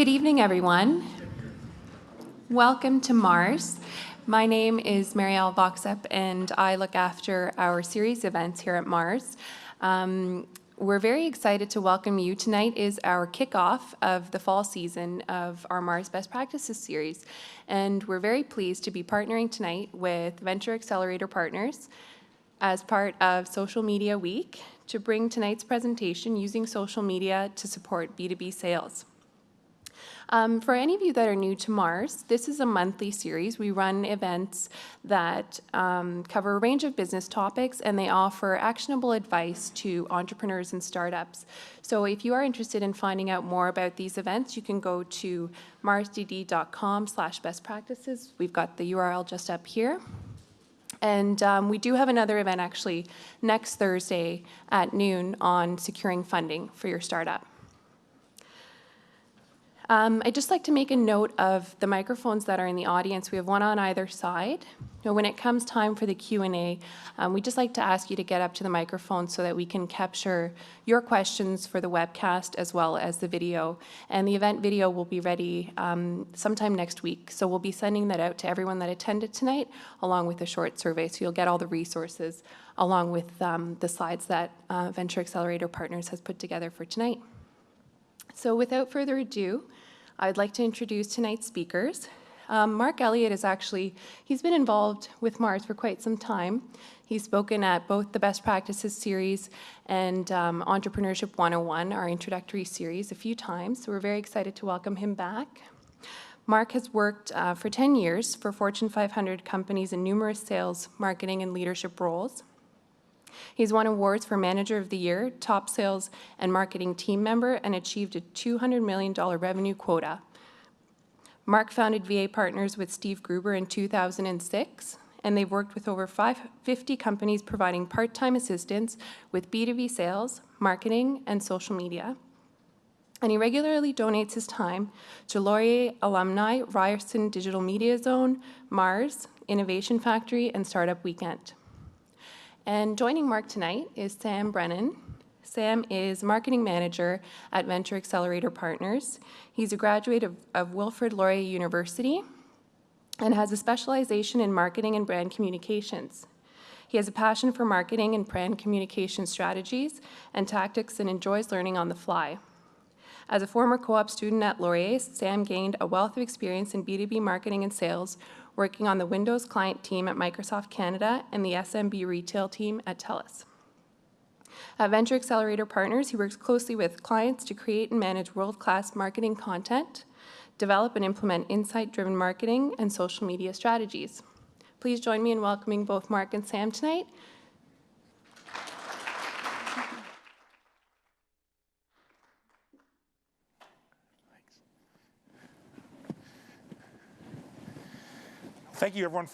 Good evening, everyone. Welcome to MaRS. My name is Marielle Voxup, and I look after our series events here at MaRS. We're very excited to welcome you. Tonight is our kickoff of the fall season of our MaRS Best Practices series, and we're very pleased to be partnering tonight with Venture Accelerator Partners as part of Social Media Week to bring tonight's presentation using social media to support B2B sales. For any of you that are new to MaRS, this is a monthly series. We run events that cover a range of business topics, and they offer actionable advice to entrepreneurs and startups. So if you are interested in finding out more about these events, you can go to marsdd.com/best practices. We've got the URL just up here. And we do have another event actually next Thursday at noon on securing funding for your startup. I'd just like to make a note of the microphones that are in the audience. We have one on either side. Now, when it comes time for the Q&A, we'd just like to ask you to get up to the microphone so that we can capture your questions for the webcast as well as the video. And the event video will be ready sometime next week. So we'll be sending that out to everyone that attended tonight, along with a short survey. So you'll get all the resources along with the slides that Venture Accelerator Partners has put together for tonight. So without further ado, I'd like to introduce tonight's speakers. Mark Elliott he's been involved with MaRS for quite some time. He's spoken at both the Best Practices series and Entrepreneurship 101, our introductory series, a few times. So we're very excited to welcome him back. Mark has worked for 10 years for Fortune 500 companies in numerous sales, marketing, and leadership roles. He's won awards for Manager of the Year, Top Sales and Marketing Team Member, and achieved a $200 million revenue quota. Mark founded VA Partners with Steve Gruber in 2006, and they've worked with over 50 companies providing part-time assistance with B2B sales, marketing, and social media. And he regularly donates his time to Laurier Alumni, Ryerson Digital Media Zone, MaRS, Innovation Factory, and Startup Weekend. And joining Mark tonight is Sam Brennan. Sam is Marketing Manager at Venture Accelerator Partners. He's a graduate of Wilfrid Laurier University and has a specialization in marketing and brand communications. He has a passion for marketing and brand communication strategies and tactics and enjoys learning on the fly. As a former co-op student at Laurier, Sam gained a wealth of experience in B2B marketing and sales, working on the Windows client team at Microsoft Canada and the SMB retail team at TELUS. At Venture Accelerator Partners, he works closely with clients to create and manage world-class marketing content, develop and implement insight-driven marketing and social media strategies. Please join me in welcoming both Mark and Sam tonight. Thank you, everyone,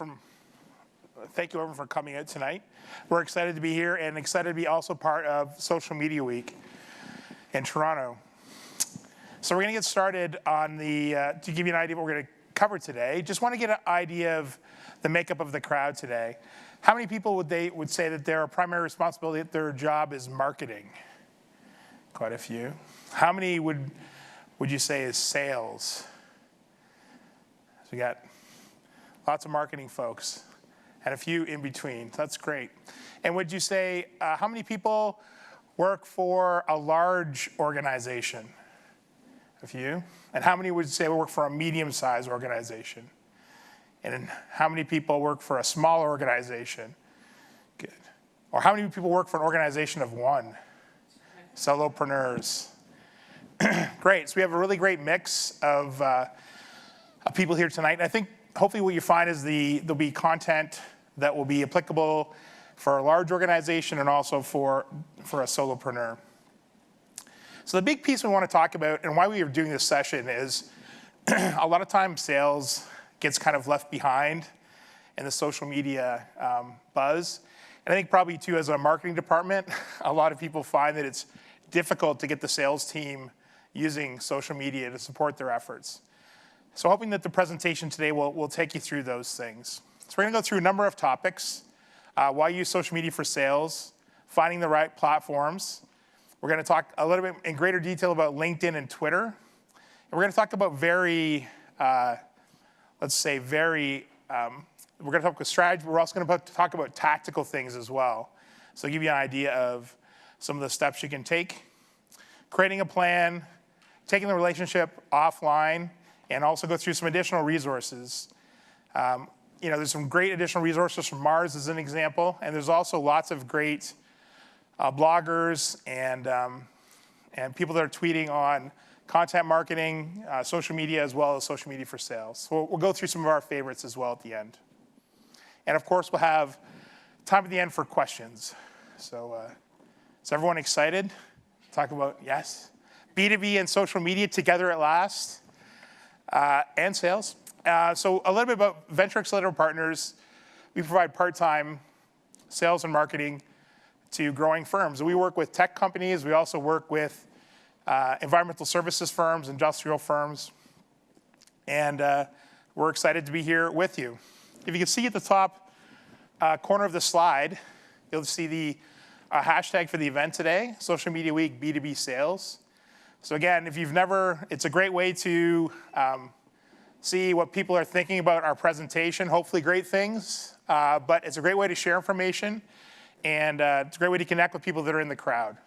for coming out tonight. We're excited to be here and excited to be also part of Social Media Week in Toronto. So we're going to get started on to give you an idea of what we're going to cover today. Just want to get an idea of the makeup of the crowd today. How many people would say that their primary responsibility at their job is marketing? Quite a few. How many would you say is sales? So we got lots of marketing folks, and a few in between. That's great. And would you say, how many people work for a large organization? A few. And how many would say work for a medium-sized organization? And how many people work for a small organization? Good. Or how many people work for an organization of one? Solopreneurs. Great. So we have a really great mix of people here tonight. And I think hopefully what you find is there'll be content that will be applicable for a large organization and also for a solopreneur. So the big piece we want to talk about and why we are doing this session is a lot of times sales gets kind of left behind in the social media buzz. And I think probably too as a marketing department, a lot of people find that it's difficult to get the sales team using social media to support their efforts. So hoping that the presentation today will take you through those things. So we're going to go through a number of topics. Why use social media for sales, finding the right platforms. We're going to talk a little bit in greater detail about LinkedIn and Twitter. And we're going to talk about we're going to talk about strategy. We're also going to talk about tactical things as well. So give you an idea of some of the steps you can take, creating a plan, taking the relationship offline, and also go through some additional resources. There's some great additional resources from MaRS as an example, and there's also lots of great bloggers and people that are tweeting on content marketing, social media, as well as social media for sales. So we'll go through some of our favorites as well at the end. And of course, we'll have time at the end for questions. So is everyone excited? Talk about, yes, B2B and social media together at last, and sales. So a little bit about Venture Accelerator Partners. We provide part-time sales and marketing to growing firms. We work with tech companies. We also work with environmental services firms, industrial firms, and we're excited to be here with you. If you can see at the top corner of the slide, you'll see the hashtag for the event today, Social Media Week B2B Sales. So again, if you've never, it's a great way to see what people are thinking about our presentation, hopefully great things, but it's a great way to share information, and it's a great way to connect with people that are in the crowd.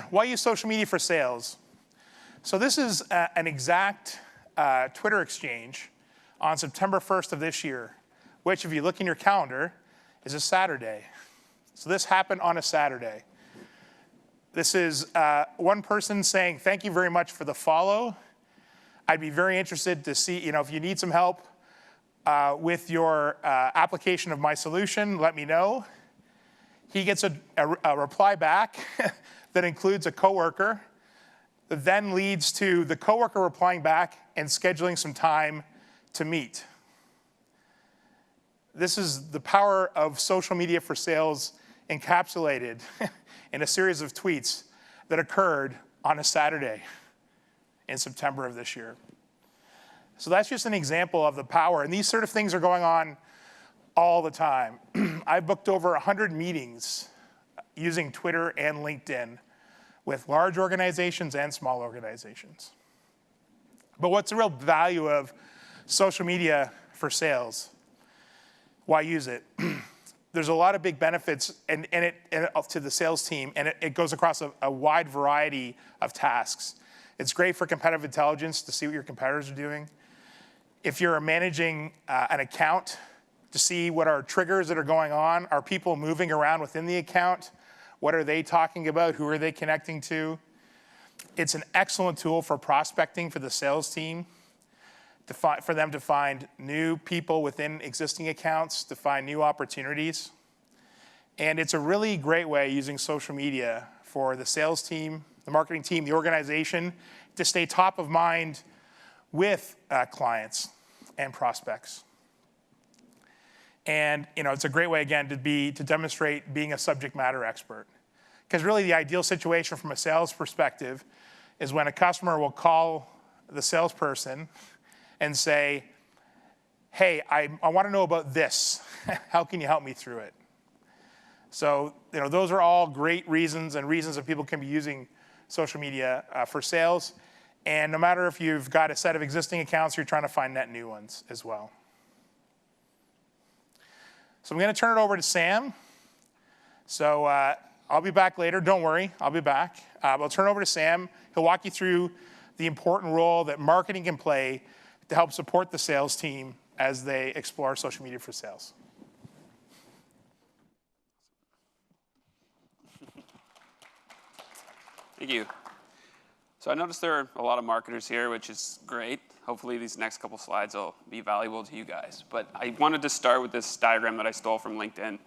Why use social media for sales? So this is an exact Twitter exchange on September 1st of this year, which if you look in your calendar, is a Saturday. So this happened on a Saturday. This is one person saying, thank you very much for the follow. I'd be very interested to see, if you need some help with your application of my solution, let me know. He gets a reply back that includes a coworker that then leads to the coworker replying back and scheduling some time to meet. This is the power of social media for sales encapsulated in a series of tweets that occurred on a Saturday in September of this year. So that's just an example of the power. And these sort of things are going on all the time. I've booked over 100 meetings using Twitter and LinkedIn with large organizations and small organizations. But what's the real value of social media for sales? Why use it? There's a lot of big benefits to the sales team, and it goes across a wide variety of tasks. It's great for competitive intelligence to see what your competitors are doing. If you're managing an account, to see what are triggers that are going on. Are people moving around within the account? What are they talking about? Who are they connecting to? It's an excellent tool for prospecting for the sales team, for them to find new people within existing accounts, to find new opportunities. And it's a really great way using social media for the sales team, the marketing team, the organization, to stay top of mind with clients and prospects. And it's a great way, again, to demonstrate being a subject matter expert. Because really the ideal situation from a sales perspective is when a customer will call the salesperson and say, hey, I want to know about this. How can you help me through it? So those are all great reasons that people can be using social media for sales. And no matter if you've got a set of existing accounts, you're trying to find net new ones as well. So I'm going to turn it over to Sam. So I'll be back later. Don't worry, I'll be back. I'll turn it over to Sam. He'll walk you through the important role that marketing can play to help support the sales team as they explore social media for sales. Thank you. So I noticed there are a lot of marketers here, which is great. Hopefully these next couple slides will be valuable to you guys. But I wanted to start with this diagram that I stole from LinkedIn.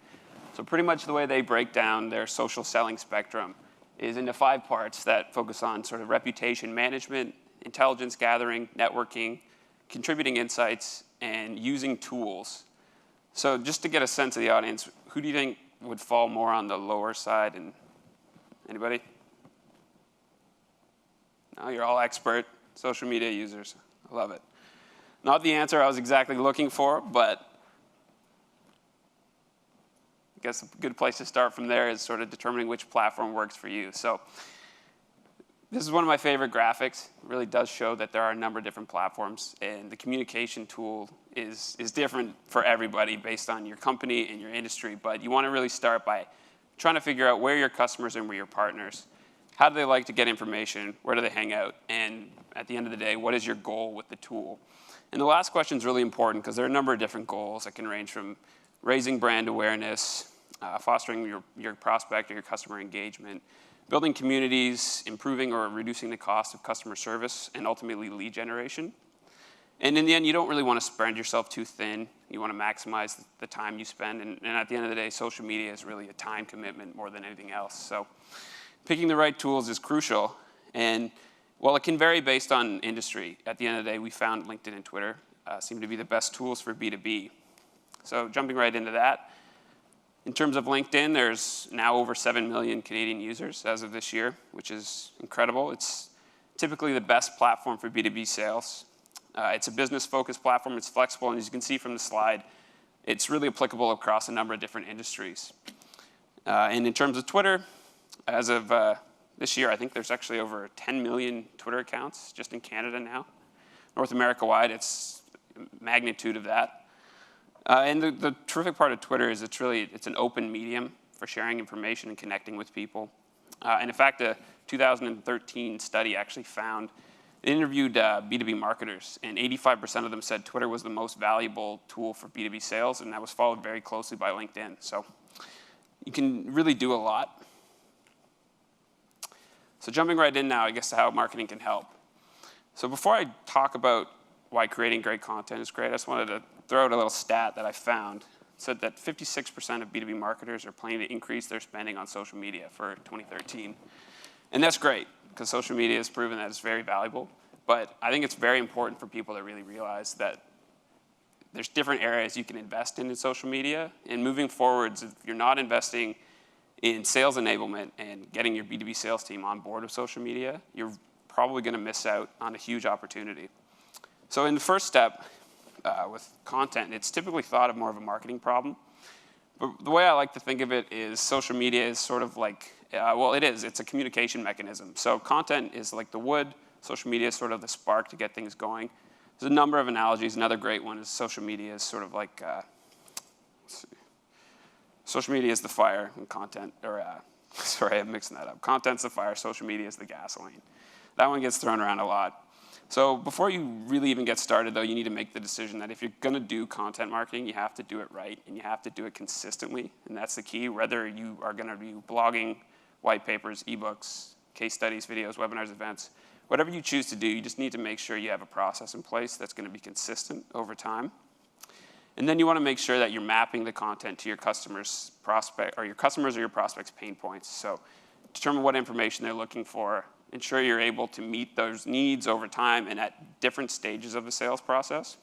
So pretty much the way they break down their social selling spectrum is into 5 parts that focus on sort of reputation management, intelligence gathering, networking, contributing insights, and using tools. So just to get a sense of the audience, who do you think would fall more on the lower side? And anybody? No, you're all expert social media users. I love it. Not the answer I was exactly looking for, but I guess a good place to start from there is sort of determining which platform works for you. So This is one of my favorite graphics. It really does show that there are a number of different platforms, and the communication tool is different for everybody based on your company and your industry, but you want to really start by trying to figure out where your customers and where your partners. How do they like to get information? Where do they hang out? And at the end of the day, what is your goal with the tool? And the last question is really important because there are a number of different goals that can range from raising brand awareness, fostering your prospect or your customer engagement, building communities, improving or reducing the cost of customer service, and ultimately lead generation. And in the end, you don't really want to spread yourself too thin. You want to maximize the time you spend. And at the end of the day, social media is really a time commitment more than anything else. So picking the right tools is crucial. And while it can vary based on industry, at the end of the day, we found LinkedIn and Twitter seem to be the best tools for B2B. So jumping right into that, in terms of LinkedIn, there's now over 7 million Canadian users as of this year, which is incredible. It's typically the best platform for B2B sales. It's a business-focused platform. It's flexible, and as you can see from the slide, it's really applicable across a number of different industries. And in terms of Twitter, as of this year, I think there's actually over 10 million Twitter accounts just in Canada now. North America-wide, it's a magnitude of that. And the terrific part of Twitter is it's an open medium for sharing information and connecting with people. And in fact, a 2013 study actually found, it interviewed B2B marketers, and 85% of them said Twitter was the most valuable tool for B2B sales, and that was followed very closely by LinkedIn. So you can really do a lot. So jumping right in now, I guess, to how marketing can help. So before I talk about why creating great content is great, I just wanted to throw out a little stat that I found. It said that 56% of B2B marketers are planning to increase their spending on social media for 2013. And that's great, because social media has proven that it's very valuable. But I think it's very important for people to really realize that there's different areas you can invest in social media. And moving forwards, if you're not investing in sales enablement and getting your B2B sales team on board with social media, you're probably going to miss out on a huge opportunity. So in the first step, with content, it's typically thought of more of a marketing problem. But the way I like to think of it is social media is sort of like, well, it's a communication mechanism. So content is like the wood, social media is sort of the spark to get things going. There's a number of analogies. Another great one is social media is sort of like, social media is the fire and content, or sorry, I'm mixing that up. Content's the fire, social media is the gasoline. That one gets thrown around a lot. So before you really even get started, though, you need to make the decision that if you're going to do content marketing, you have to do it right, and you have to do it consistently, and that's the key. Whether you are going to be blogging, white papers, ebooks, case studies, videos, webinars, events, whatever you choose to do, you just need to make sure you have a process in place that's going to be consistent over time. And then you want to make sure that you're mapping the content to your customers' or your prospects' pain points. So determine what information they're looking for. Ensure you're able to meet those needs over time and at different stages of the sales process.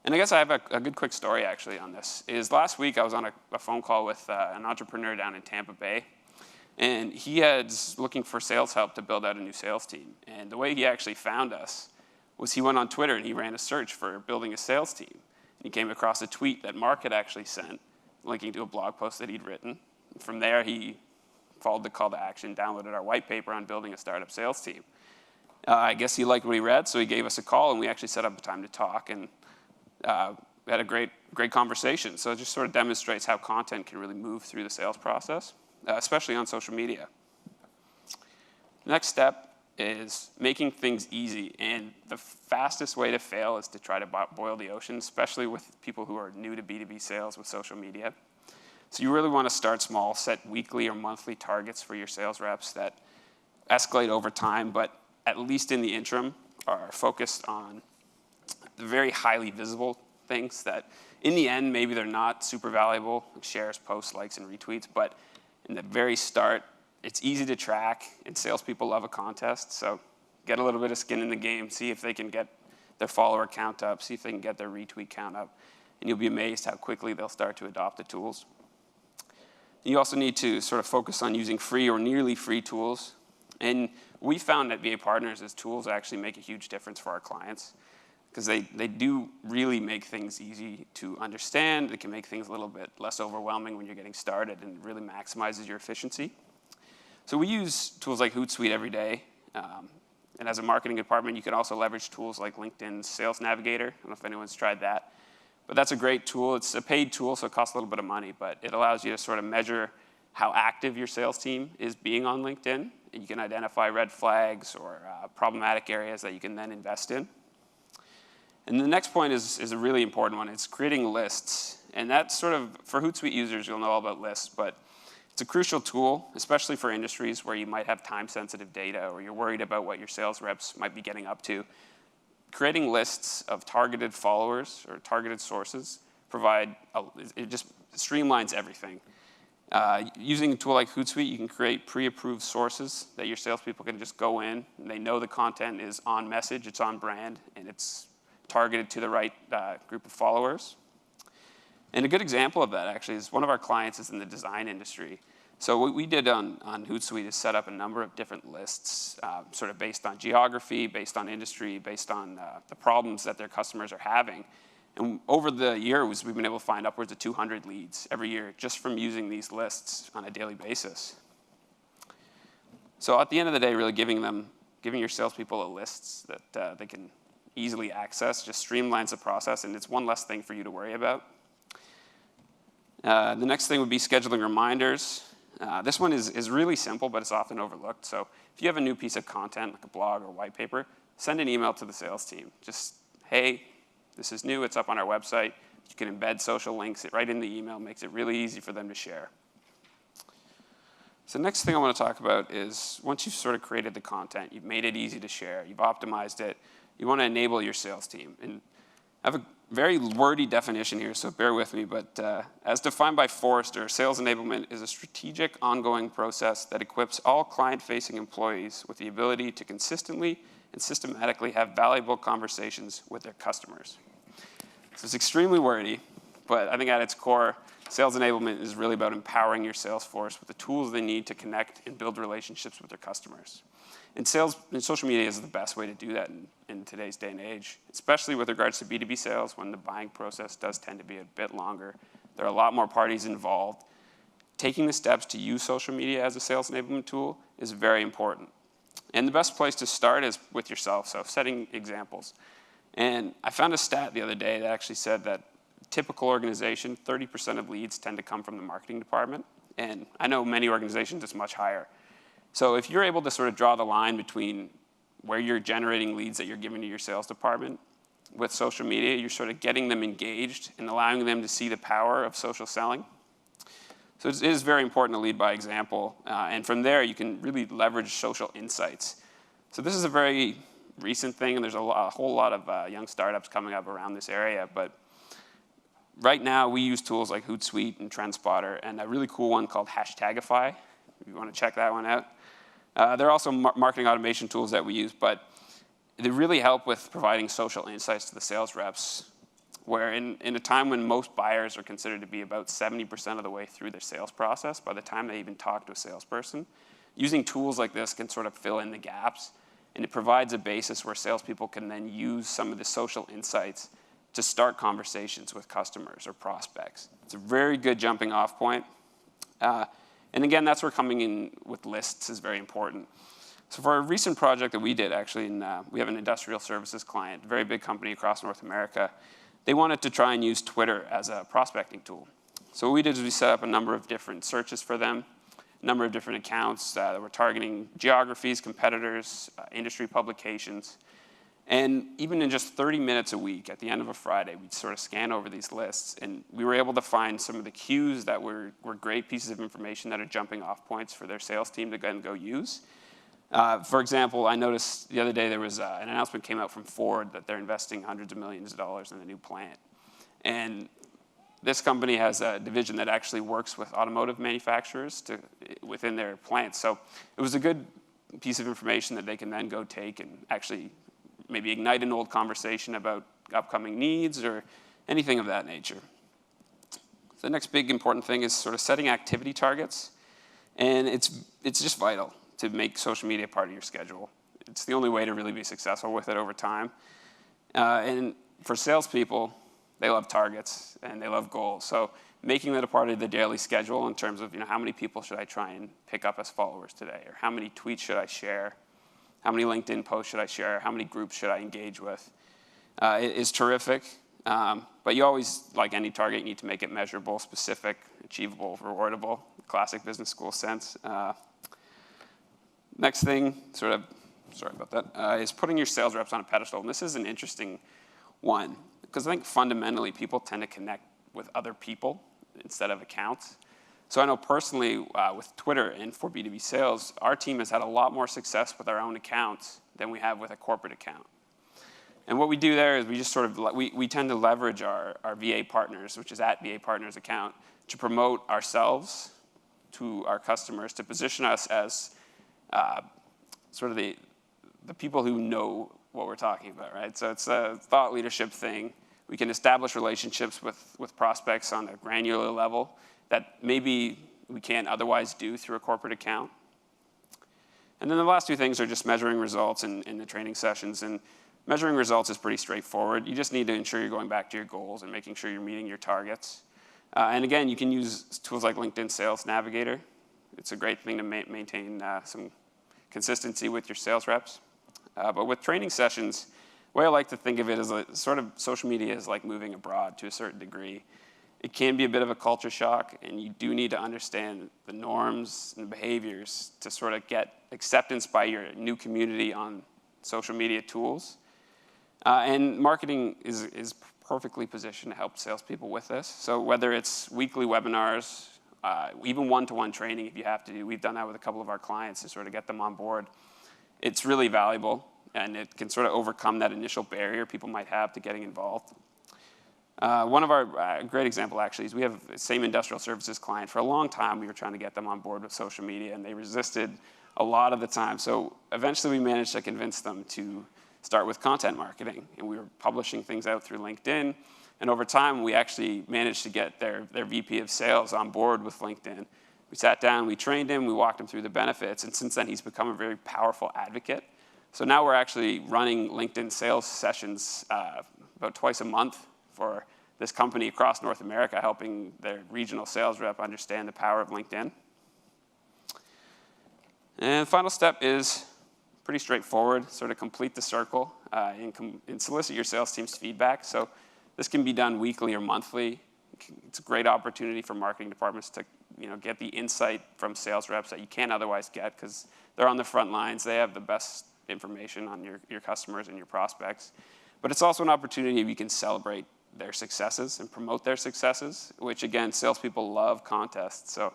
And I guess I have a good quick story actually on this. Last week I was on a phone call with an entrepreneur down in Tampa Bay, and he was looking for sales help to build out a new sales team. And the way he actually found us was he went on Twitter and he ran a search for building a sales team. And he came across a tweet that Mark had actually sent, linking to a blog post that he'd written. And from there, he followed the call to action, downloaded our white paper on building a startup sales team. I guess he liked what he read, so he gave us a call, and we actually set up a time to talk, and we had a great conversation. So it just sort of demonstrates how content can really move through the sales process, especially on social media. Next step is making things easy, and the fastest way to fail is to try to boil the ocean, especially with people who are new to B2B sales with social media. So you really want to start small, set weekly or monthly targets for your sales reps that escalate over time, but at least in the interim are focused on the very highly visible things that in the end, maybe they're not super valuable, like shares, posts, likes, and retweets, but in the very start, it's easy to track, and salespeople love a contest, so get a little bit of skin in the game, see if they can get their follower count up, see if they can get their retweet count up, and you'll be amazed how quickly they'll start to adopt the tools. You also need to sort of focus on using free or nearly free tools. And we found at VA Partners is tools actually make a huge difference for our clients because they do really make things easy to understand. They can make things a little bit less overwhelming when you're getting started and really maximizes your efficiency. So we use tools like Hootsuite every day. And as a marketing department, you can also leverage tools like LinkedIn's Sales Navigator. I don't know if anyone's tried that. But that's a great tool. It's a paid tool, so it costs a little bit of money, but it allows you to sort of measure how active your sales team is being on LinkedIn. And you can identify red flags or problematic areas that you can then invest in. And the next point is a really important one. It's creating lists. And that's sort of, for Hootsuite users, you'll know all about lists, but it's a crucial tool, especially for industries where you might have time-sensitive data or you're worried about what your sales reps might be getting up to. Creating lists of targeted followers or targeted sources it just streamlines everything. Using a tool like Hootsuite, you can create pre-approved sources that your salespeople can just go in, and they know the content is on message, it's on brand, and it's targeted to the right group of followers. And a good example of that, actually, is one of our clients is in the design industry. So what we did on Hootsuite is set up a number of different lists, sort of based on geography, based on industry, based on the problems that their customers are having. And over the years, we've been able to find upwards of 200 leads every year just from using these lists on a daily basis. So at the end of the day, really giving your salespeople a list that they can easily access just streamlines the process, and it's one less thing for you to worry about. The next thing would be scheduling reminders. This one is really simple, but it's often overlooked. So if you have a new piece of content, like a blog or white paper, send an email to the sales team. Just, hey, this is new, it's up on our website. You can embed social links right in the email, makes it really easy for them to share. So the next thing I want to talk about is once you've sort of created the content, you've made it easy to share, you've optimized it, you want to enable your sales team. And I have a very wordy definition here, so bear with me, but as defined by Forrester, sales enablement is a strategic, ongoing process that equips all client-facing employees with the ability to consistently and systematically have valuable conversations with their customers. So it's extremely wordy, but I think at its core, sales enablement is really about empowering your sales force with the tools they need to connect and build relationships with their customers. And social media is the best way to do that in today's day and age, especially with regards to B2B sales when the buying process does tend to be a bit longer. There are a lot more parties involved. Taking the steps to use social media as a sales enablement tool is very important. And the best place to start is with yourself, so setting examples. And I found a stat the other day that actually said that typical organization, 30% of leads tend to come from the marketing department. And I know many organizations it's much higher. So if you're able to sort of draw the line between where you're generating leads that you're giving to your sales department with social media, you're sort of getting them engaged and allowing them to see the power of social selling. So it is very important to lead by example. And from there, you can really leverage social insights. So this is a very recent thing, and there's a whole lot of young startups coming up around this area. But right now, we use tools like Hootsuite and TrendSpotter, and a really cool one called Hashtagify, if you want to check that one out. There are also marketing automation tools that we use, but they really help with providing social insights to the sales reps, where in a time when most buyers are considered to be about 70% of the way through their sales process by the time they even talk to a salesperson, using tools like this can sort of fill in the gaps, and it provides a basis where salespeople can then use some of the social insights to start conversations with customers or prospects. It's a very good jumping off point. And again, that's where coming in with lists is very important. So for a recent project that we did, actually, we have an industrial services client, a very big company across North America. They wanted to try and use Twitter as a prospecting tool. So what we did is we set up a number of different searches for them, a number of different accounts that were targeting geographies, competitors, industry publications. And even in just 30 minutes a week, at the end of a Friday, we'd sort of scan over these lists, and we were able to find some of the cues that were great pieces of information that are jumping off points for their sales team to go use. For example, I noticed the other day there was an announcement came out from Ford that they're investing hundreds of millions of dollars in a new plant. And this company has a division that actually works with automotive manufacturers within their plants. So it was a good piece of information that they can then go take and actually maybe ignite an old conversation about upcoming needs or anything of that nature. The next big important thing is sort of setting activity targets. And it's just vital to make social media part of your schedule. It's the only way to really be successful with it over time. And for salespeople, They love targets and they love goals. So making that a part of the daily schedule in terms of, how many people should I try and pick up as followers today, or how many tweets should I share, how many LinkedIn posts should I share, how many groups should I engage with, is terrific. But you always, like any target, you need to make it measurable, specific, achievable, rewardable, classic business school sense. Next thing, sorry about that, is putting your sales reps on a pedestal. And this is an interesting one, because I think fundamentally people tend to connect with other people instead of accounts. So I know personally with Twitter and for B2B sales, our team has had a lot more success with our own accounts than we have with a corporate account. And what we do there is we just sort of, we tend to leverage our VA partners, which is at VA Partners account, to promote ourselves to our customers, to position us as sort of the people who know what we're talking about, right? So it's a thought leadership thing. We can establish relationships with prospects on a granular level that maybe we can't otherwise do through a corporate account. And then the last two things are just measuring results in the training sessions. And measuring results is pretty straightforward. You just need to ensure you're going back to your goals and making sure you're meeting your targets. And again, you can use tools like LinkedIn Sales Navigator. It's a great thing to maintain some consistency with your sales reps. But with training sessions, the way I like to think of it is sort of social media is like moving abroad to a certain degree. It can be a bit of a culture shock, and you do need to understand the norms and behaviors to sort of get acceptance by your new community on social media tools. And marketing is perfectly positioned to help salespeople with this. So whether it's weekly webinars, even one-to-one training if you have to do, we've done that with a couple of our clients to sort of get them on board. It's really valuable, and it can sort of overcome that initial barrier people might have to getting involved. One of our great example actually is we have the same industrial services client. For a long time, we were trying to get them on board with social media, and they resisted a lot of the time. So eventually we managed to convince them to start with content marketing, and we were publishing things out through LinkedIn. And over time, we actually managed to get their VP of sales on board with LinkedIn. We sat down, we trained him, we walked him through the benefits, and since then he's become a very powerful advocate. So now we're actually running LinkedIn sales sessions about twice a month for this company across North America, helping their regional sales rep understand the power of LinkedIn. And the final step is pretty straightforward, sort of complete the circle and solicit your sales team's feedback. So this can be done weekly or monthly. It's a great opportunity for marketing departments to get the insight from sales reps that you can't otherwise get because they're on the front lines. They have the best information on your customers and your prospects. But it's also an opportunity if you can celebrate their successes and promote their successes, which again, salespeople love contests. So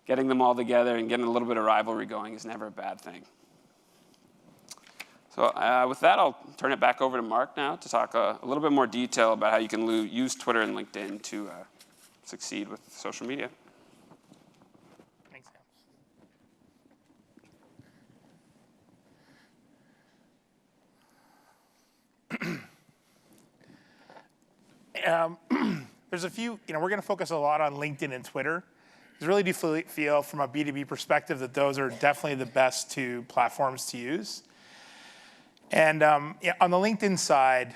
getting them all together and getting a little bit of rivalry going is never a bad thing. So with that, I'll turn it back over to Mark now to talk a little bit more detail about how you can use Twitter and LinkedIn to succeed with social media. Thanks, Sam. There's a few, we're going to focus a lot on LinkedIn and Twitter. I really do feel from a B2B perspective that those are definitely the best two platforms to use. And on the LinkedIn side,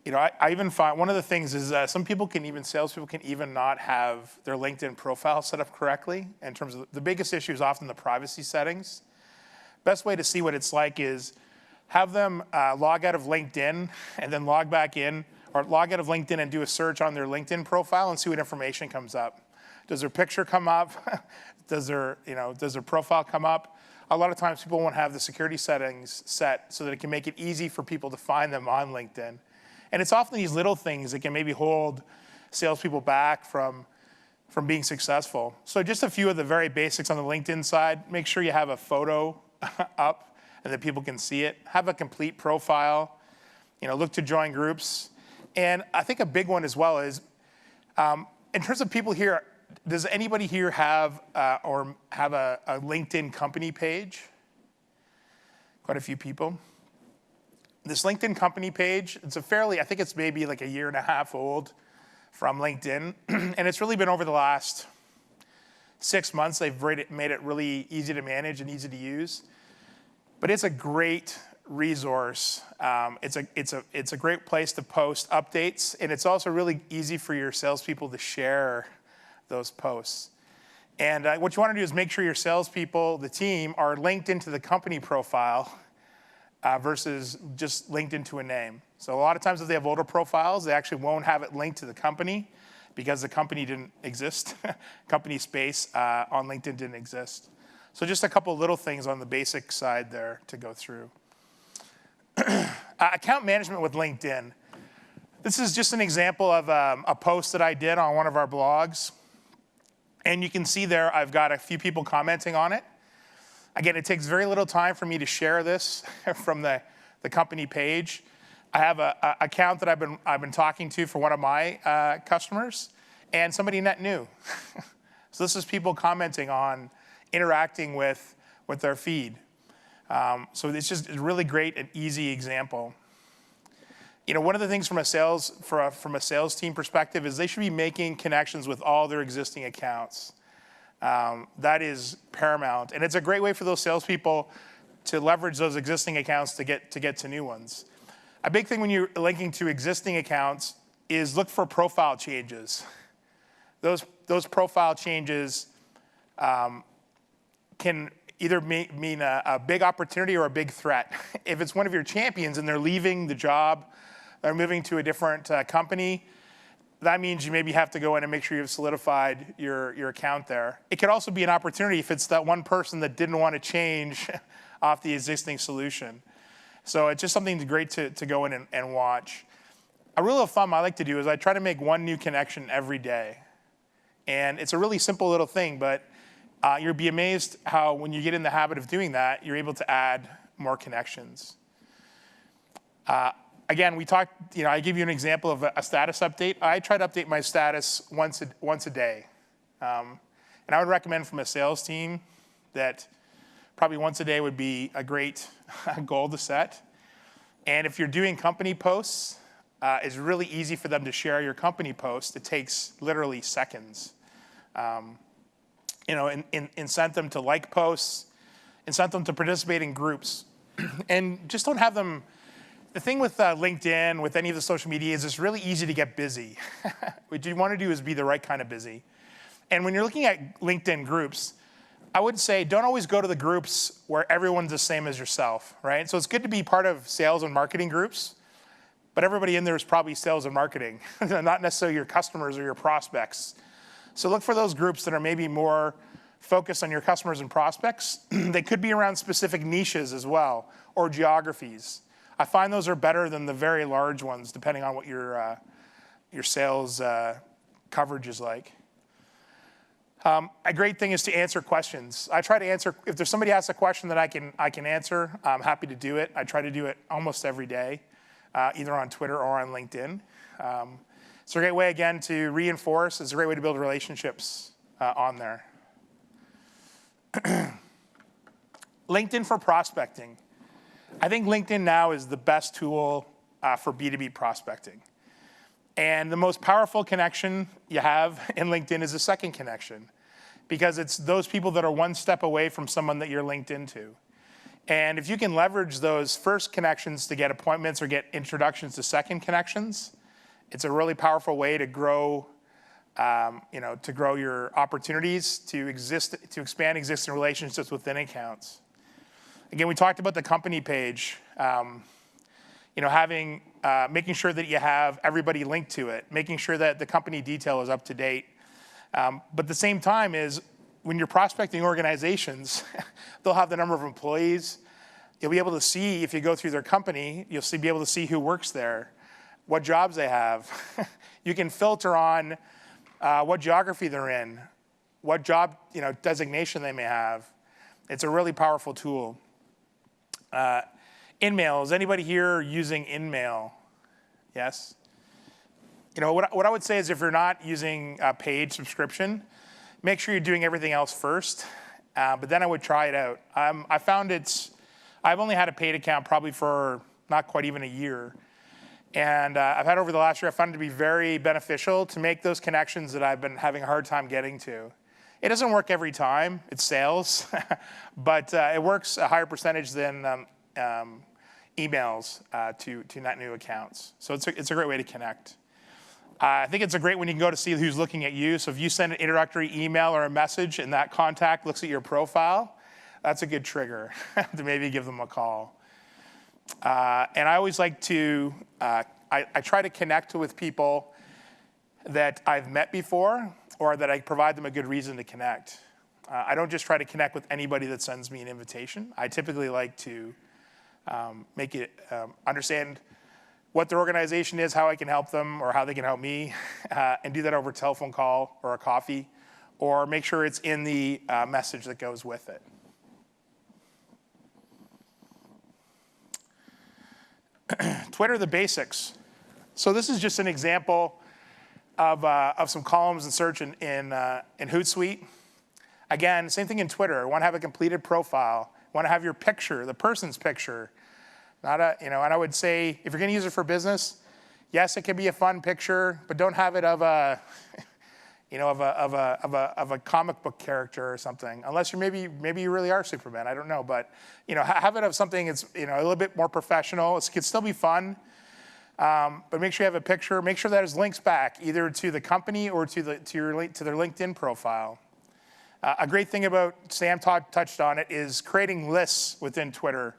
I even find one of the things is salespeople can even not have their LinkedIn profile set up correctly in terms of the biggest issue is often the privacy settings. Best way to see what it's like is have them log out of LinkedIn and then log back in, or log out of LinkedIn and do a search on their LinkedIn profile and see what information comes up. Does their picture come up? Does their profile come up? A lot of times people won't have the security settings set so that it can make it easy for people to find them on LinkedIn. And it's often these little things that can maybe hold salespeople back from being successful. So just a few of the very basics on the LinkedIn side. Make sure you have a photo up and that people can see it. Have a complete profile. Look to join groups. And I think a big one as well is, in terms of people here, does anybody here have a LinkedIn company page? Quite a few people. This LinkedIn company page, I think it's maybe like a year and a half old from LinkedIn. And it's really been over the last 6 months, they've made it really easy to manage and easy to use. But it's a great resource. It's a great place to post updates, and it's also really easy for your salespeople to share those posts. And what you want to do is make sure your salespeople, the team, are linked into the company profile versus just linked into a name. So a lot of times if they have older profiles, they actually won't have it linked to the company because the company didn't exist. Company space on LinkedIn didn't exist. So just a couple of little things on the basic side there to go through. Account management with LinkedIn. This is just an example of a post that I did on one of our blogs. And you can see there, I've got a few people commenting on it. Again, it takes very little time for me to share this from the company page. I have an account that I've been talking to for one of my customers, and somebody net new. So this is people commenting on, interacting with their feed. So it's just a really great and easy example. You know, one of the things from a sales team perspective is they should be making connections with all their existing accounts. That is paramount, and it's a great way for those salespeople to leverage those existing accounts to get to new ones. A big thing when you're linking to existing accounts is look for profile changes. Those profile changes can either mean a big opportunity or a big threat. If it's one of your champions and they're leaving the job, they're moving to a different company, that means you maybe have to go in and make sure you've solidified your account there. It could also be an opportunity if it's that one person that didn't want to change off the existing solution. So it's just something great to go in and watch. A rule of thumb I like to do is I try to make one new connection every day. And it's a really simple little thing, but you'll be amazed how when you get in the habit of doing that, you're able to add more connections. Again, we talked, I give you an example of a status update. I try to update my status once a day. And I would recommend from a sales team that probably once a day would be a great goal to set. And if you're doing company posts, it's really easy for them to share your company post. It takes literally seconds. Incent them to like posts, incent them to participate in groups. And just don't have them. The thing with LinkedIn, with any of the social media, is it's really easy to get busy. What you want to do is be the right kind of busy. And when you're looking at LinkedIn groups, I would say don't always go to the groups where everyone's the same as yourself, right? So it's good to be part of sales and marketing groups, but everybody in there is probably sales and marketing, not necessarily your customers or your prospects. So look for those groups that are maybe more focused on your customers and prospects. They could be around specific niches as well, or geographies. I find those are better than the very large ones, depending on what your sales coverage is like. A great thing is to answer questions. I try to answer, if there's somebody asks a question that I can answer, I'm happy to do it. I try to do it almost every day, either on Twitter or on LinkedIn. It's a great way, again, to reinforce. It's a great way to build relationships on there. LinkedIn for prospecting. I think LinkedIn now is the best tool for B2B prospecting. And the most powerful connection you have in LinkedIn is the second connection, because it's those people that are one step away from someone that you're linked into. And if you can leverage those first connections to get appointments or get introductions to second connections, it's a really powerful way to grow, to grow your opportunities, to expand existing relationships within accounts. Again, we talked about the company page, making sure that you have everybody linked to it, making sure that the company detail is up to date. But at the same time is when you're prospecting organizations, they'll have the number of employees. You'll be able to see, if you go through their company, you'll be able to see who works there, what jobs they have. You can filter on what geography they're in, what job designation they may have. It's a really powerful tool. InMail, is anybody here using InMail? Yes? What I would say is if you're not using a paid subscription, make sure you're doing everything else first, but then I would try it out. I found I've only had a paid account probably for not quite even a year. And I've had over the last year, I found it to be very beneficial to make those connections that I've been having a hard time getting to. It doesn't work every time, it's sales, but it works a higher percentage than emails to net new accounts. So it's a great way to connect. I think it's a great when you can go to see who's looking at you. So if you send an introductory email or a message and that contact looks at your profile, that's a good trigger to maybe give them a call. And I always like to, I try to connect with people that I've met before or that I provide them a good reason to connect. I don't just try to connect with anybody that sends me an invitation. I typically like to make it understand what their organization is, how I can help them, or how they can help me, and do that over a telephone call or a coffee, or make sure it's in the message that goes with it. Twitter, the basics. So this is just an example of some columns and search in Hootsuite. Again, same thing in Twitter. I want to have a completed profile. I want to have your picture, the person's picture. Not a, and I would say, if you're going to use it for business, yes, it can be a fun picture, but don't have it of a, of a comic book character or something. Unless you're maybe you really are Superman. I don't know, but have it of something that's a little bit more professional. It can still be fun, but make sure you have a picture. Make sure that there's links back either to the company or to their LinkedIn profile. A great thing about, Sam touched on it, is creating lists within Twitter.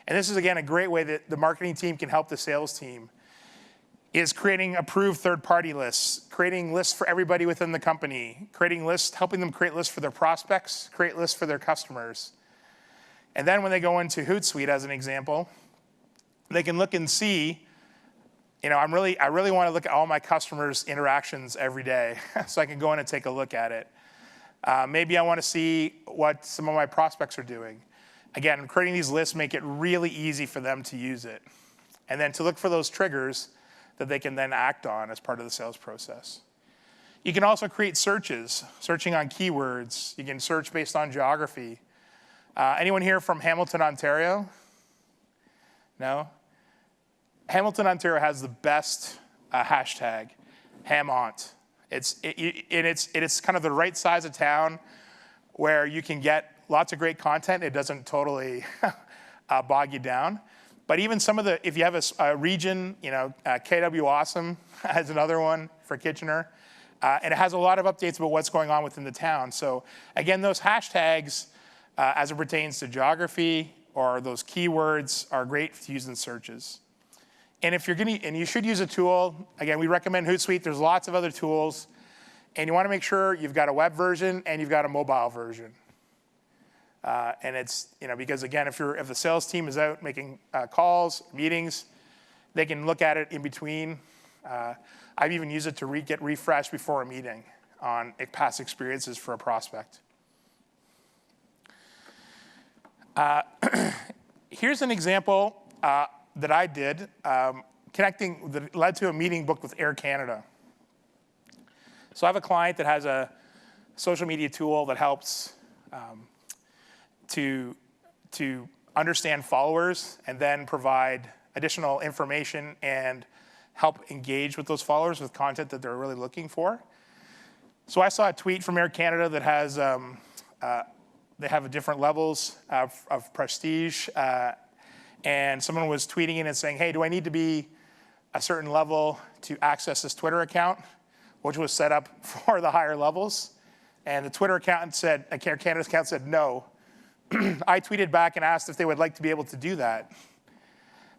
And this is, again, a great way that the marketing team can help the sales team, is creating approved third-party lists, creating lists for everybody within the company, creating lists, helping them create lists for their prospects, create lists for their customers. And then when they go into Hootsuite, as an example, they can look and see, I really want to look at all my customers' interactions every day, so I can go in and take a look at it. Maybe I want to see what some of my prospects are doing. Again, creating these lists make it really easy for them to use it. And then to look for those triggers that they can then act on as part of the sales process. You can also create searches, searching on keywords. You can search based on geography. Anyone here from Hamilton, Ontario? No? Hamilton, Ontario has the best hashtag, Hamont. It's kind of the right size of town where you can get lots of great content. It doesn't totally bog you down. But even some of if you have a region, KW Awesome has another one for Kitchener. And it has a lot of updates about what's going on within the town. So again, those hashtags, as it pertains to geography or those keywords, are great to use in searches. And if and you should use a tool, again, we recommend Hootsuite. There's lots of other tools. And you want to make sure you've got a web version and you've got a mobile version. And it's, because again, if the sales team is out making calls, meetings, they can look at it in between. I've even used it to get refreshed before a meeting on past experiences for a prospect. Here's an example that I did, that led to a meeting booked with Air Canada. So I have a client that has a social media tool that helps to understand followers and then provide additional information and help engage with those followers with content that they're really looking for. So I saw a tweet from Air Canada that has, they have different levels of prestige, and someone was tweeting in and saying, hey, do I need to be a certain level to access this Twitter account, which was set up for the higher levels? And the Twitter account said, Air Canada's account said no. I tweeted back and asked if they would like to be able to do that.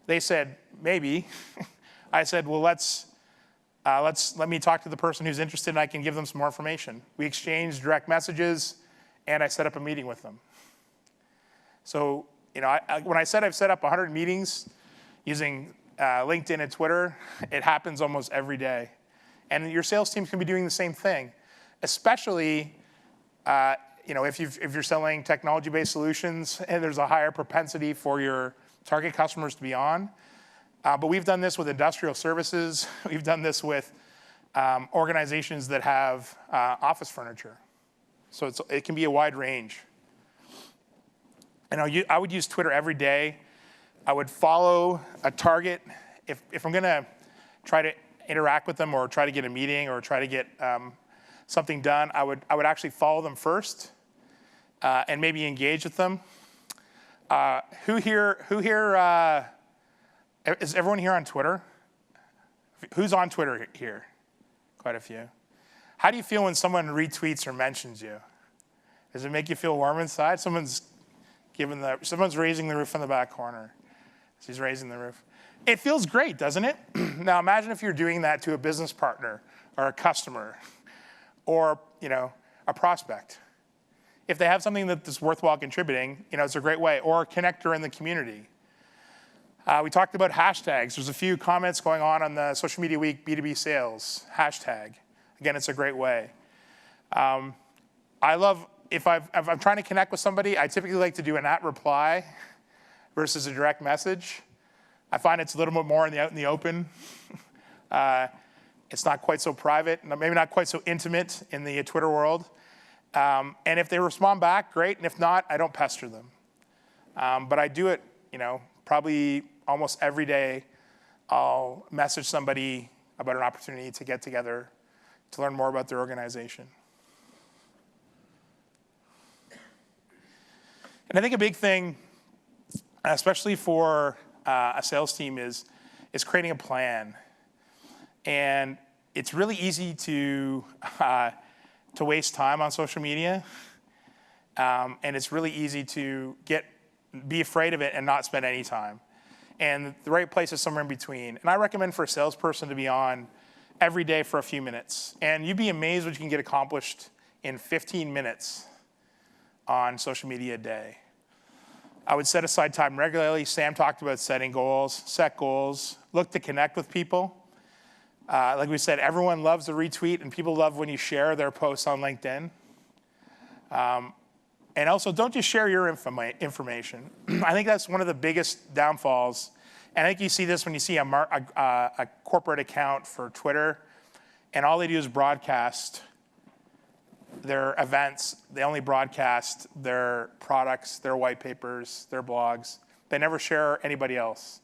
They said, maybe. I said, well, let me talk to the person who's interested and I can give them some more information. We exchanged direct messages and I set up a meeting with them. So, when I said I've set up 100 meetings using LinkedIn and Twitter, it happens almost every day. And your sales team can be doing the same thing, especially if you're selling technology-based solutions and there's a higher propensity for your target customers to be on. But we've done this with industrial services. We've done this with organizations that have office furniture. So it can be a wide range. And I would use Twitter every day. I would follow a target. If I'm going to try to interact with them or try to get a meeting or try to get something done, I would actually follow them first and maybe engage with them. Who here Is everyone here on Twitter? Who's on Twitter here? Quite a few. How do you feel when someone retweets or mentions you? Does it make you feel warm inside? Someone's raising the roof in the back corner. She's raising the roof. It feels great, doesn't it? Now imagine if you're doing that to a business partner or a customer or a prospect. If they have something that's worthwhile contributing, it's a great way, or a connector in the community. We talked about hashtags. There's a few comments going on the Social Media Week B2B sales hashtag. Again, it's a great way. I love, if I'm trying to connect with somebody, I typically like to do an @reply versus a direct message. I find it's a little bit more out in the open. It's not quite so private, maybe not quite so intimate in the Twitter world. And if they respond back, great. And if not, I don't pester them. But I do it, probably almost every day. I'll message somebody about an opportunity to get together to learn more about their organization. And I think a big thing, especially for a sales team, is creating a plan. And it's really easy to waste time on social media. And it's really easy to be afraid of it and not spend any time. And the right place is somewhere in between. And I recommend for a salesperson to be on every day for a few minutes. And you'd be amazed what you can get accomplished in 15 minutes on social media a day. I would set aside time regularly. Sam talked about setting goals, set goals, look to connect with people. Like we said, everyone loves a retweet, and people love when you share their posts on LinkedIn. And also, don't just share your information. I think that's one of the biggest downfalls. And I think you see this when you see a corporate account for Twitter, and all they do is broadcast their events. They only broadcast their products, their white papers, their blogs. They never share anybody else.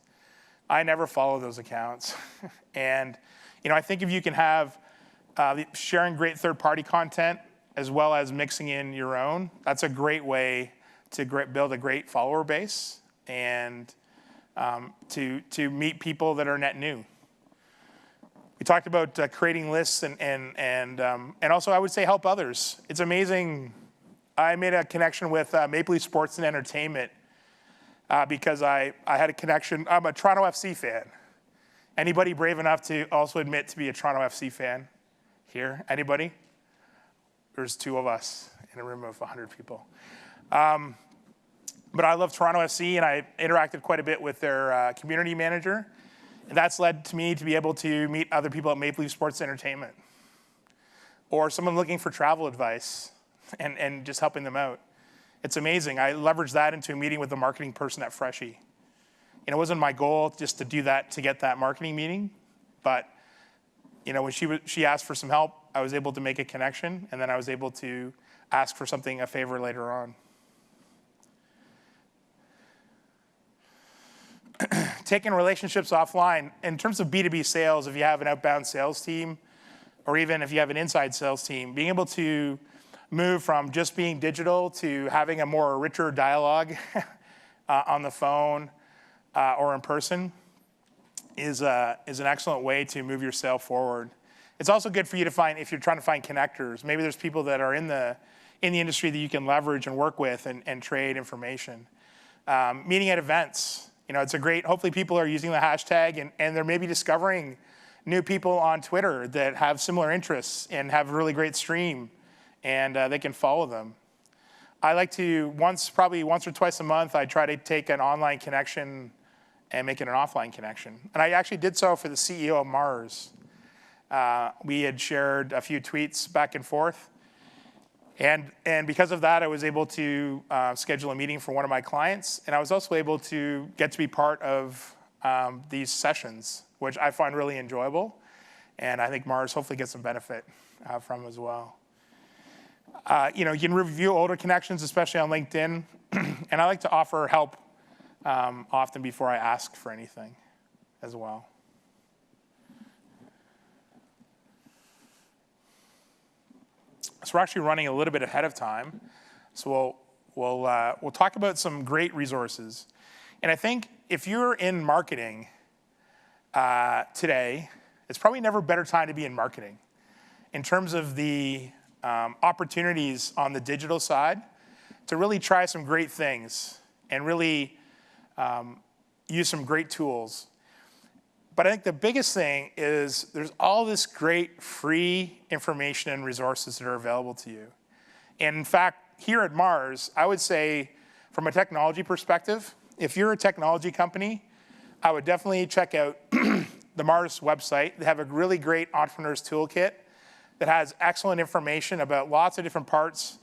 I never follow those accounts. And I think if you can have sharing great third-party content as well as mixing in your own, that's a great way to build a great follower base and to meet people that are net new. We talked about creating lists and also I would say help others. It's amazing. I made a connection with Maple Leaf Sports and Entertainment because I had a connection. I'm a Toronto FC fan. Anybody brave enough to also admit to be a Toronto FC fan here? Anybody? There's 2 of us in a room of 100 people. But I love Toronto FC, and I interacted quite a bit with their community manager. And that's led to me to be able to meet other people at Maple Leaf Sports Entertainment. Or someone looking for travel advice and just helping them out. It's amazing. I leveraged that into a meeting with the marketing person at Freshie. And it wasn't my goal just to do that to get that marketing meeting, but when she asked for some help, I was able to make a connection, and then I was able to ask for a favor later on. Taking relationships offline. In terms of B2B sales, if you have an outbound sales team, or even if you have an inside sales team, being able to move from just being digital to having a more richer dialogue on the phone or in person is an excellent way to move your sale forward. It's also good for you to find, if you're trying to find connectors, maybe there's people that are in the industry that you can leverage and work with and trade information. Meeting at events, it's a great, hopefully people are using the hashtag and they're maybe discovering new people on Twitter that have similar interests and have a really great stream, and they can follow them. I like to, probably once or twice a month, I try to take an online connection and make it an offline connection. And I actually did so for the CEO of MaRS. We had shared a few tweets back and forth. And because of that, I was able to schedule a meeting for one of my clients. And I was also able to get to be part of these sessions, which I find really enjoyable. And I think MaRS hopefully gets some benefit from as well. You can review older connections, especially on LinkedIn. And I like to offer help often before I ask for anything as well. So we're actually running a little bit ahead of time. So we'll talk about some great resources. And I think if you're in marketing today, it's probably never a better time to be in marketing. In terms of the opportunities on the digital side, to really try some great things and really use some great tools. But I think the biggest thing is there's all this great free information and resources that are available to you. And in fact, here at MaRS, I would say from a technology perspective, if you're a technology company, I would definitely check out the MaRS website. They have a really great entrepreneur's toolkit that has excellent information about lots of different parts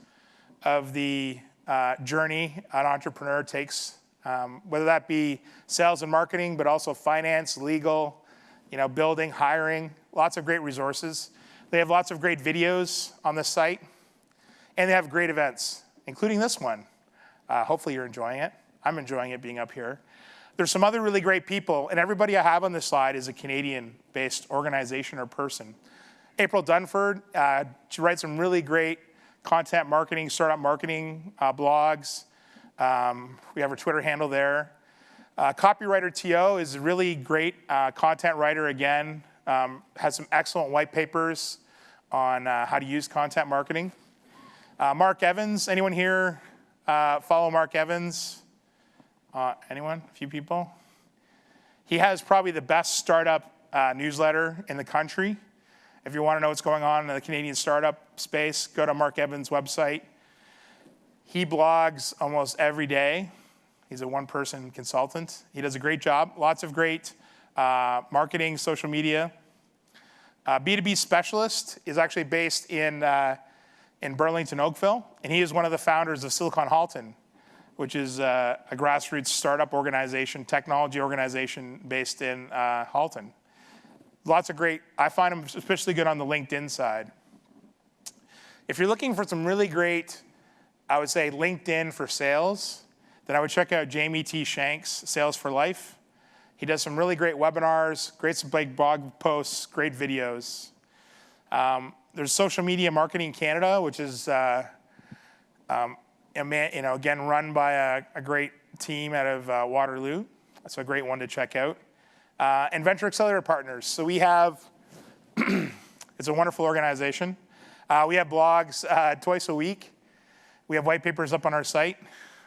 of the journey an entrepreneur takes, whether that be sales and marketing, but also finance, legal, building, hiring, lots of great resources. They have lots of great videos on the site, and they have great events, including this one. Hopefully you're enjoying it. I'm enjoying it being up here. There's some other really great people, and everybody I have on this slide is a Canadian-based organization or person. April Dunford, she writes some really great content marketing, startup marketing blogs. We have her Twitter handle there. Copywriter TO is a really great content writer again, has some excellent white papers on how to use content marketing. Mark Evans, anyone here follow Mark Evans? Anyone? A few people? He has probably the best startup newsletter in the country. If you want to know what's going on in the Canadian startup space, go to Mark Evans' website. He blogs almost every day. He's a one-person consultant. He does a great job. Lots of great marketing, social media. B2B Specialist is actually based in Burlington, Oakville, and he is one of the founders of Silicon Halton, which is a grassroots startup organization, technology organization based in Halton. Lots of great, I find him especially good on the LinkedIn side. If you're looking for some really great, I would say LinkedIn for sales, then I would check out Jamie T. Shank's Sales for Life. He does some really great webinars, great some big blog posts, great videos. There's Social Media Marketing Canada, which is again, run by a great team out of Waterloo. That's a great one to check out. And Venture Accelerator Partners. So we have, it's a wonderful organization. We have blogs twice a week. We have white papers up on our site.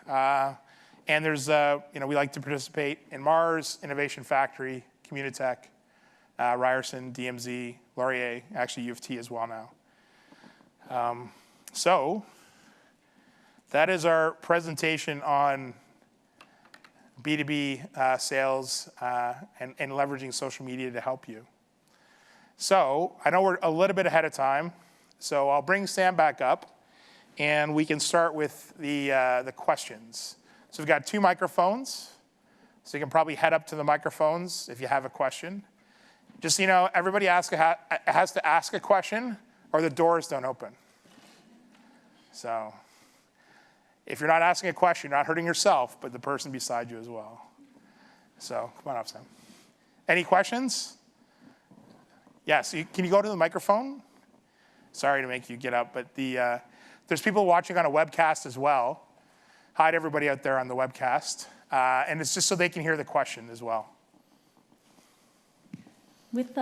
And there's, we like to participate in MaRS, Innovation Factory, Communitech, Ryerson, DMZ, Laurier, actually U of T as well now. So that is our presentation on B2B sales and leveraging social media to help you. So I know we're a little bit ahead of time, so I'll bring Sam back up, and we can start with the questions. So we've got 2 microphones, so you can probably head up to the microphones if you have a question. Just so you know, everybody has to ask a question, or the doors don't open. So if you're not asking a question, you're not hurting yourself, but the person beside you as well. So come on up, Sam. Any questions? Yes, can you go to the microphone? Sorry to make you get up, but there's people watching on a webcast as well. Hi to everybody out there on the webcast. And it's just so they can hear the question as well. With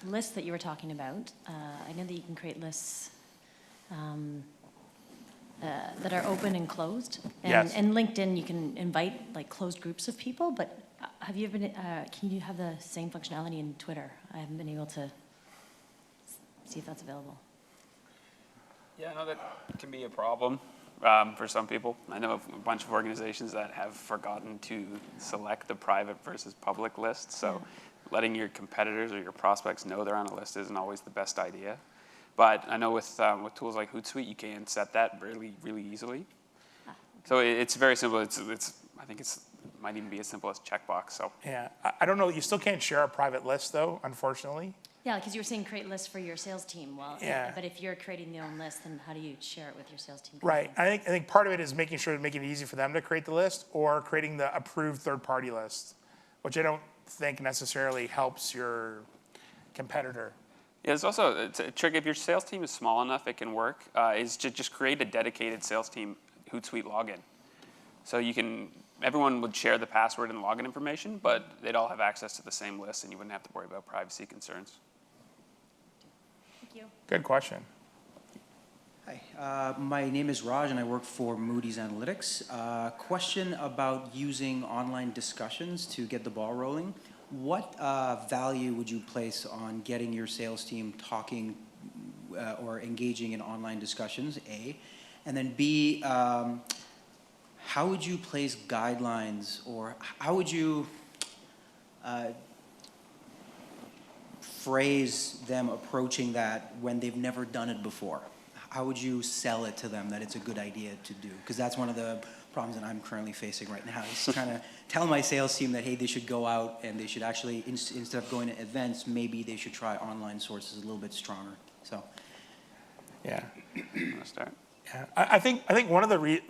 lists that you were talking about, I know that you can create lists that are open and closed. And, yes. And LinkedIn, you can invite like closed groups of people, but have you ever been, can you have the same functionality in Twitter? I haven't been able to see if that's available. Yeah, no, that can be a problem for some people. I know of a bunch of organizations that have forgotten to select the private versus public list. So letting your competitors or your prospects know they're on a list isn't always the best idea. But I know with tools like Hootsuite, you can set that really, really easily. So it's very simple. I think it might even be as simple as checkbox. So yeah, I don't know. You still can't share a private list though, unfortunately. Yeah, because you were saying create lists for your sales team. Well, yeah. But if you're creating your own list, then how do you share it with your sales team? Right. I think part of it is making sure to make it easy for them to create the list, or creating the approved third-party list, which I don't think necessarily helps your competitor. Yeah, it's also a trick. If your sales team is small enough, it can work. Is to just create a dedicated sales team Hootsuite login. So you can everyone would share the password and login information, but they'd all have access to the same list, and you wouldn't have to worry about privacy concerns. Thank you. Good question. Hi, my name is Raj and I work for Moody's Analytics. Question about using online discussions to get the ball rolling. What value would you place on getting your sales team talking or engaging in online discussions, A? And then B, how would you place guidelines, or how would you phrase them approaching that when they've never done it before? How would you sell it to them that it's a good idea to do? Because that's one of the problems that I'm currently facing right now. Is trying to tell my sales team that, hey, they should go out and they should actually, instead of going to events, maybe they should try online sources a little bit stronger. So, Yeah. You want to start? Yeah. I think one of the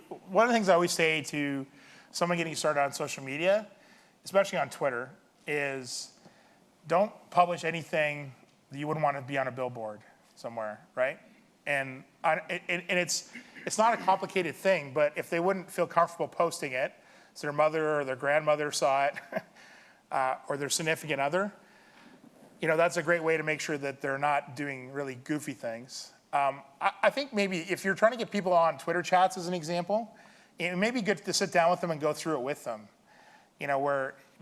things I always say to someone getting started on social media, especially on Twitter, is don't publish anything that you wouldn't want to be on a billboard somewhere, right? And it's not a complicated thing, but if they wouldn't feel comfortable posting it, so their mother or their grandmother saw it, or their significant other, that's a great way to make sure that they're not doing really goofy things. I think maybe if you're trying to get people on Twitter chats as an example, it may be good to sit down with them and go through it with them.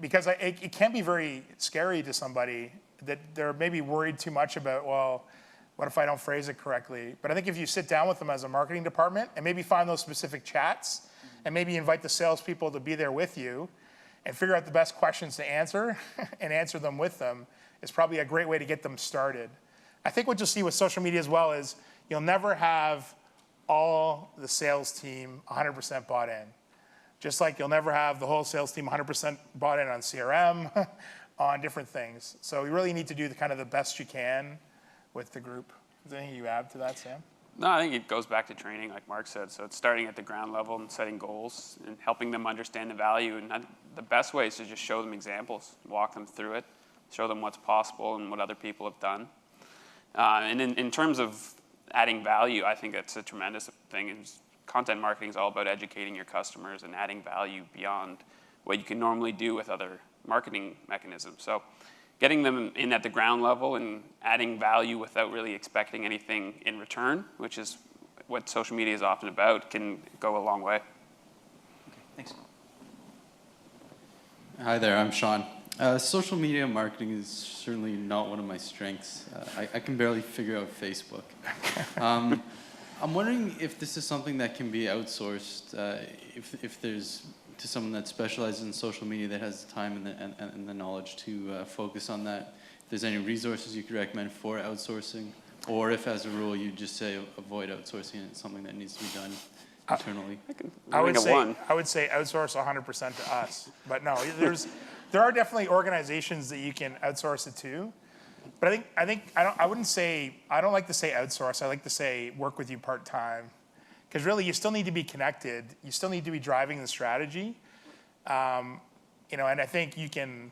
Because it can be very scary to somebody that they're maybe worried too much about, well, what if I don't phrase it correctly? But I think if you sit down with them as a marketing department and maybe find those specific chats and maybe invite the salespeople to be there with you and figure out the best questions to answer and answer them with them is probably a great way to get them started. I think what you'll see with social media as well is you'll never have all the sales team 100% bought in. Just like you'll never have the whole sales team 100% bought in on CRM, on different things. So you really need to do the best you can with the group. Is there anything you add to that, Sam? No, I think it goes back to training, like Mark said. So it's starting at the ground level and setting goals and helping them understand the value. And the best way is to just show them examples, walk them through it, show them what's possible and what other people have done. And in terms of adding value, I think that's a tremendous thing. Content marketing is all about educating your customers and adding value beyond what you can normally do with other marketing mechanisms. So getting them in at the ground level and adding value without really expecting anything in return, which is what social media is often about, can go a long way. okay, thanks. Hi there, I'm Sean. Social media marketing is certainly not one of my strengths. I can barely figure out Facebook. I'm wondering if this is something that can be outsourced, if there's to someone that specializes in social media that has the time and the knowledge to focus on that. If there's any resources you could recommend for outsourcing, or if as a rule you just say avoid outsourcing and it's something that needs to be done internally. I would say outsource 100% to us. But no, there are definitely organizations that you can outsource it to. But I don't like to say outsource. I like to say work with you part-time. Because really, you still need to be connected. You still need to be driving the strategy. And I think you can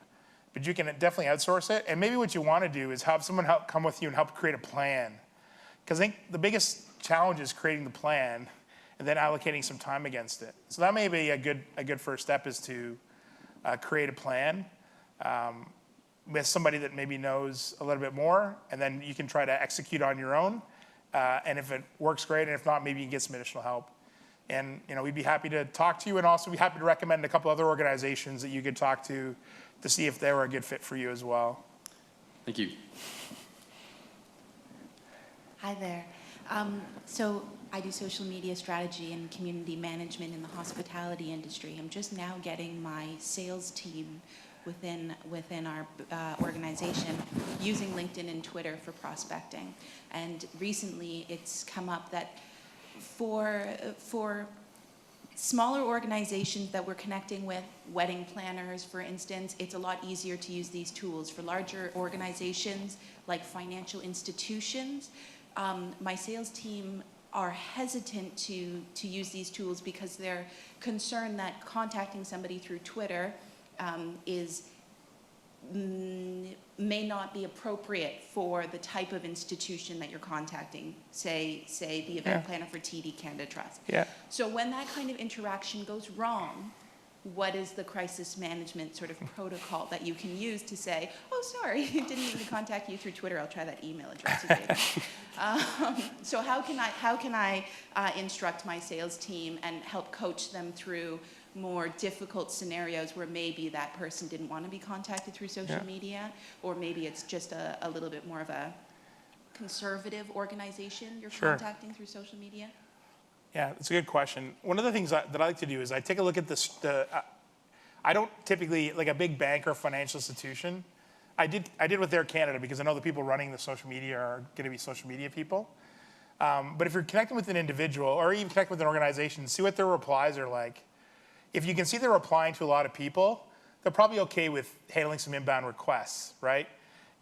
definitely outsource it. And maybe what you want to do is have someone help come with you and help create a plan. Because I think the biggest challenge is creating the plan and then allocating some time against it. So that may be a good first step, is to create a plan with somebody that maybe knows a little bit more, and then you can try to execute on your own. And if it works, great, and if not, maybe you can get some additional help. And we'd be happy to talk to you, and also be happy to recommend a couple other organizations that you could talk to see if they were a good fit for you as well. Thank you. Hi there. So I do social media strategy and community management in the hospitality industry. I'm just now getting my sales team within our organization using LinkedIn and Twitter for prospecting. And recently it's come up that for smaller organizations that we're connecting with, wedding planners, for instance, it's a lot easier to use these tools. For larger organizations like financial institutions, my sales team are hesitant to use these tools because they're concerned that contacting somebody through Twitter may not be appropriate for the type of institution that you're contacting, say the event planner for TD Canada Trust. Yeah. So when that kind of interaction goes wrong, what is the crisis management sort of protocol that you can use to say, oh, sorry, didn't mean to contact you through Twitter, I'll try that email address again. So how can I instruct my sales team and help coach them through more difficult scenarios where maybe that person didn't want to be contacted through social media, or maybe it's just a little bit more of a conservative organization you're contacting through social media? Yeah, it's a good question. One of the things that I like to do is I take a look at I don't typically, like a big bank or financial institution, I did with Air Canada because I know the people running the social media are going to be social media people. But if you're connecting with an individual or even connecting with an organization, see what their replies are like. If you can see they're replying to a lot of people, they're probably okay with handling some inbound requests, right?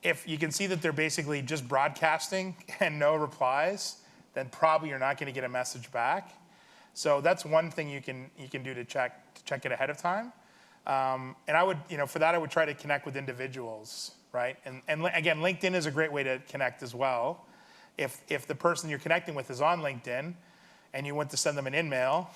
If you can see that they're basically just broadcasting and no replies, then probably you're not going to get a message back. So that's one thing you can do to check it ahead of time. And I would, for that I would try to connect with individuals, right? And again, LinkedIn is a great way to connect as well. If the person you're connecting with is on LinkedIn and you want to send them an email,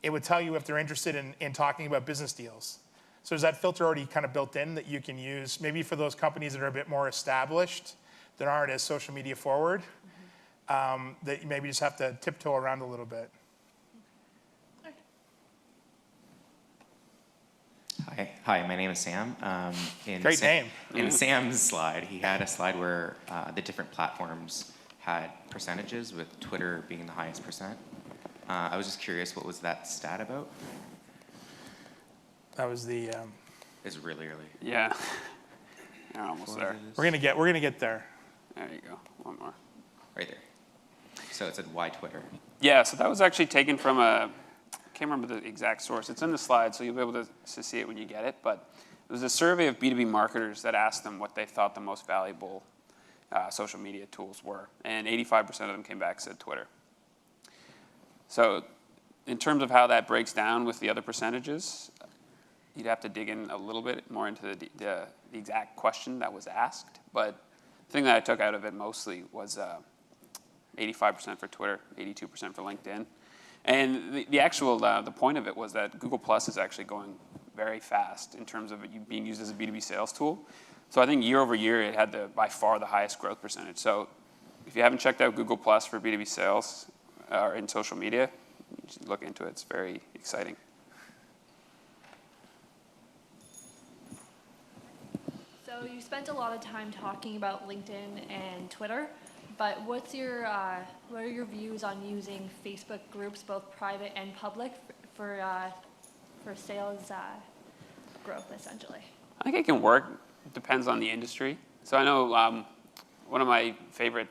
it would tell you if they're interested in talking about business deals. So there's that filter already kind of built in that you can use maybe for those companies that are a bit more established, that aren't as social media forward, that you maybe just have to tiptoe around a little bit. Hi, my name is Sam. Great name. In Sam's slide, he had a slide where the different platforms had percentages, with Twitter being the highest percent. I was just curious, what was that stat about? That was the. It's really early. Yeah. You're almost there. We're gonna get there. There you go. One more. Right there. So it said, why Twitter? Yeah, so that was actually taken from I can't remember the exact source. It's in the slide, so you'll be able to see it when you get it. But it was a survey of B2B marketers that asked them what they thought the most valuable social media tools were. And 85% of them came back and said Twitter. So in terms of how that breaks down with the other percentages, you'd have to dig in a little bit more into the exact question that was asked. But the thing that I took out of it mostly was 85% for Twitter, 82% for LinkedIn. And the actual, the point of it was that Google Plus is actually going very fast in terms of it being used as a B2B sales tool. So I think year over year, it had by far the highest growth percentage. So if you haven't checked out Google Plus for B2B sales or in social media, you should look into it. It's very exciting. So you spent a lot of time talking about LinkedIn and Twitter, but what are your views on using Facebook groups, both private and public, for sales growth, essentially? I think it can work. It depends on the industry. So I know one of my favorite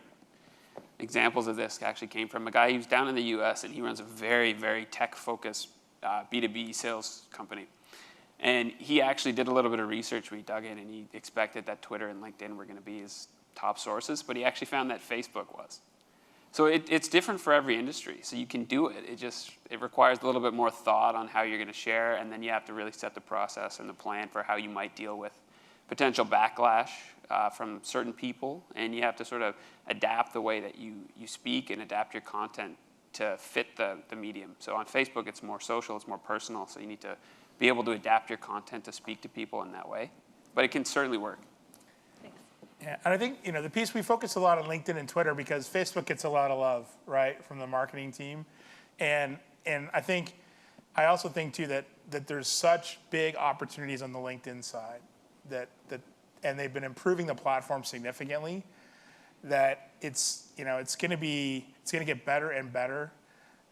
examples of this actually came from a guy who's down in the US, and he runs a very, very tech-focused B2B sales company. And he actually did a little bit of research where he dug in, and he expected that Twitter and LinkedIn were going to be his top sources, but he actually found that Facebook was. So it's different for every industry. So you can do it. It requires a little bit more thought on how you're going to share, and then you have to really set the process and the plan for how you might deal with potential backlash from certain people, and you have to sort of adapt the way that you speak and adapt your content to fit the medium. So on Facebook, it's more social, it's more personal, so you need to be able to adapt your content to speak to people in that way. But it can certainly work. Thanks. Yeah, and I think the piece, we focus a lot on LinkedIn and Twitter because Facebook gets a lot of love, right, from the marketing team. And I also think too that there's such big opportunities on the LinkedIn side and they've been improving the platform significantly, that it's going to get better and better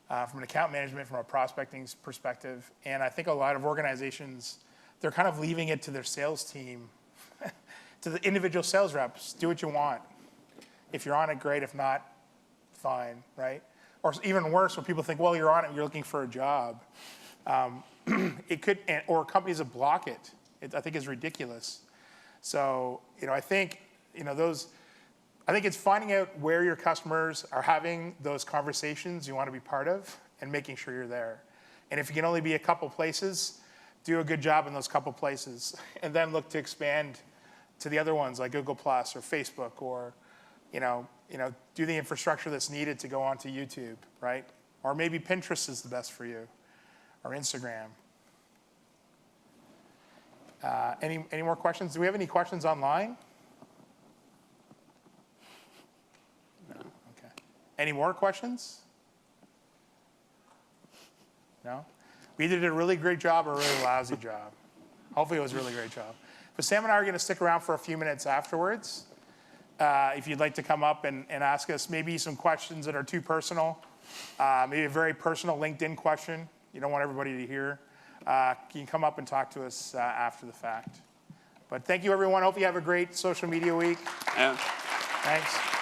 from an account management, from a prospecting perspective. And I think a lot of organizations, they're kind of leaving it to their sales team, to the individual sales reps. Do what you want. If you're on it, great. If not, fine, right? Or even worse, when people think, well, you're on it, you're looking for a job. It could, or companies that block it. I think is ridiculous. So, I think, I think it's finding out where your customers are having those conversations you want to be part of and making sure you're there. And if you can only be a couple places, do a good job in those couple places, and then look to expand to the other ones like Google Plus or Facebook, or, do the infrastructure that's needed to go onto YouTube, right? Or maybe Pinterest is the best for you, or Instagram. Any more questions? Do we have any questions online? No, okay. Any more questions? No? We either did a really great job or a really lousy job. Hopefully it was a really great job. But Sam and I are gonna stick around for a few minutes afterwards. If you'd like to come up and ask us maybe some questions that are too personal, maybe a very personal LinkedIn question you don't want everybody to hear, you can come up and talk to us after the fact. But thank you, everyone. Hope you have a great social media week. Yeah. Thanks.